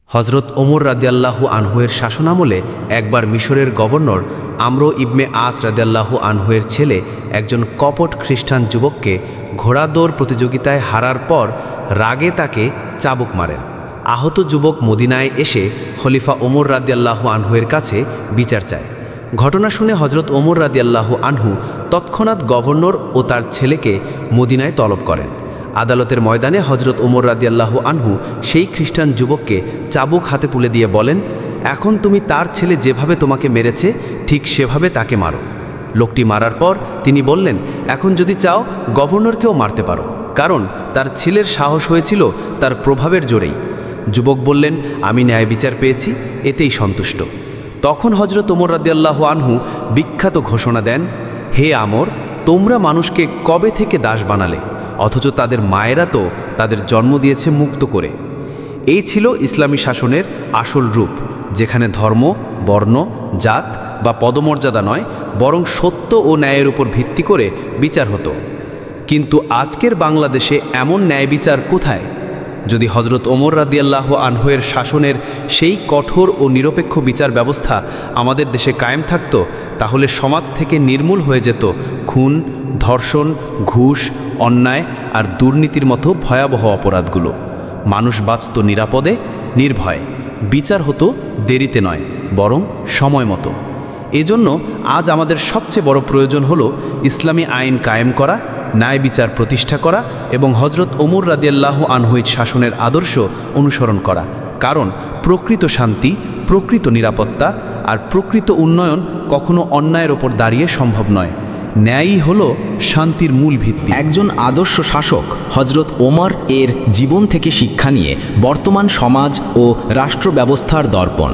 হজরত ওমর রাদিয়াল্লাহু আনহুয়ের শাসনামলে একবার মিশরের গভর্নর আমরো ইবনে আস রাদিয়াল্লাহু আনহুয়ের ছেলে একজন কপট খ্রিস্টান যুবককে ঘোড়া দৌড় প্রতিযোগিতায় হারার পর রাগে তাকে চাবুক মারেন। আহত যুবক মদিনায় এসে খলিফা ওমর রাদিয়াল্লাহু আনহুয়ের কাছে বিচার চায়। ঘটনা শুনে হজরত ওমর রাদিয়াল্লাহু আনহু তৎক্ষণাৎ গভর্নর ও তার ছেলেকে মদিনায় তলব করেন। আদালতের ময়দানে হজরত ওমর রাদিয়াল্লাহু আনহু সেই খ্রিস্টান যুবককে চাবুক হাতে তুলে দিয়ে বলেন, এখন তুমি তার ছেলে যেভাবে তোমাকে মেরেছে ঠিক সেভাবে তাকে মারো। লোকটি মারার পর তিনি বললেন, এখন যদি চাও গভর্নরকেও মারতে পারো, কারণ তার ছেলের সাহস হয়েছিল তার প্রভাবের জোরেই। যুবক বললেন, আমি ন্যায় বিচার পেয়েছি, এতেই সন্তুষ্ট। তখন হজরত ওমর রাদিয়াল্লাহু আনহু বিখ্যাত ঘোষণা দেন, হে আমর, তোমরা মানুষকে কবে থেকে দাস বানালে, অথচ তাদের মায়েরা তো তাদের জন্ম দিয়েছে মুক্ত করে। এই ছিল ইসলামী শাসনের আসল রূপ, যেখানে ধর্ম, বর্ণ, জাত বা পদমর্যাদা নয়, বরং সত্য ও ন্যায়ের উপর ভিত্তি করে বিচার হতো। কিন্তু আজকের বাংলাদেশে এমন ন্যায় বিচার কোথায়? যদি হজরত ওমর রাদিয়াল্লাহু আনহুয়ের শাসনের সেই কঠোর ও নিরপেক্ষ বিচার ব্যবস্থা আমাদের দেশে কায়েম থাকত, তাহলে সমাজ থেকে নির্মূল হয়ে যেত খুন, ধর্ষণ, ঘুষ, অন্যায় আর দুর্নীতির মতো ভয়াবহ অপরাধগুলো। মানুষ বাঁচত নিরাপদে, নির্ভয়ে। বিচার হতো দেরিতে নয়, বরং সময় মতো। এজন্য আজ আমাদের সবচেয়ে বড় প্রয়োজন হলো ইসলামী আইন কায়েম করা, ন্যায় বিচার প্রতিষ্ঠা করা এবং হজরত ওমর রাদিয়াল্লাহু আনহুর শাসনের আদর্শ অনুসরণ করা। কারণ প্রকৃত শান্তি, প্রকৃত নিরাপত্তা আর প্রকৃত উন্নয়ন কখনো অন্যায়ের ওপর দাঁড়িয়ে সম্ভব নয়। ন্যায়ই হলো শান্তির মূল ভিত্তি। একজন আদর্শ শাসক হজরত ওমর এর জীবন থেকে শিক্ষা নিয়ে বর্তমান সমাজ ও রাষ্ট্র ব্যবস্থার দর্পণ।